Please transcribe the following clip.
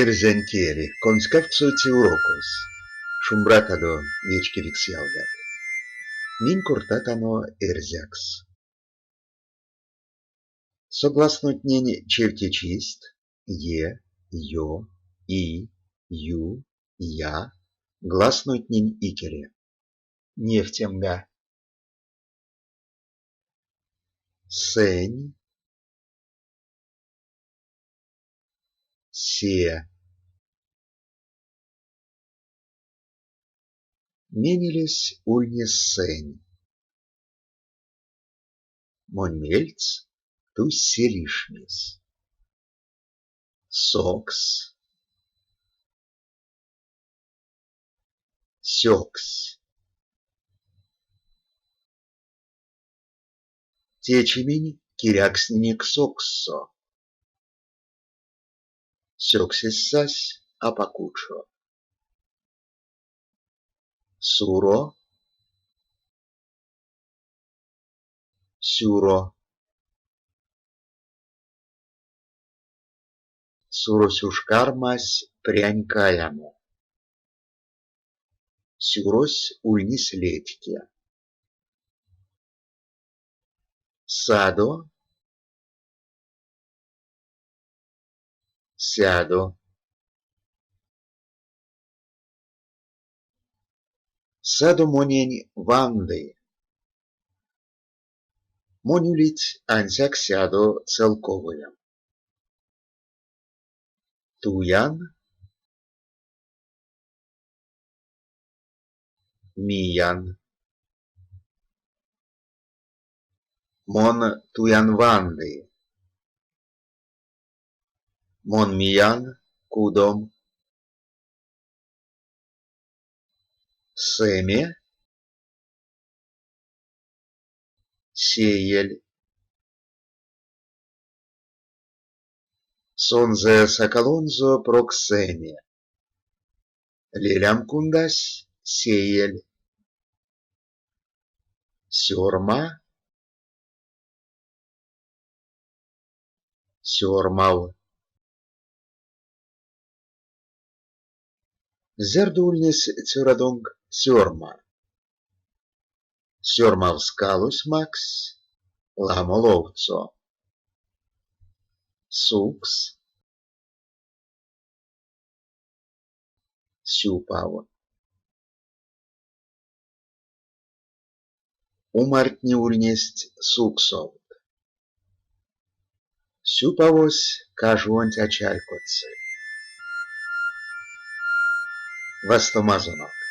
Erzentieri, conscapsuti urocos, shumbratado viečkirix jalgat. Min curtatano erziaks. Согласнотнень чевтечист, е, ё, и, ю, я, гласнотнень икере. Нефтемга. Сень, се. Менились ульнес сень. Монмельц, тус селишмис. Сокс, сёкс. Течемень киряксненик соксо. Сёксиссась апакучо. Суро, сюро. Суросюшкармась прянькалямо. Сюрось ульнис летьке. Садо, сядо. Садо монень ванды. Монюлить ансяк сядо целковая. Туян, миян. Мон туян ванды. Мон миян кудом. Семе, сеяль. Сонзе соколонзо проксеме. Лелям кундась сеяль. Сёрма, сёрмал. Зердульнис цюрадонг сёрма. Сёрмал скалус макс, ламоловцо. Сукс, сюпав. Умартни ульнесть суксов. Сюпавось кажуонть ачалькотцы. Вастомазонок.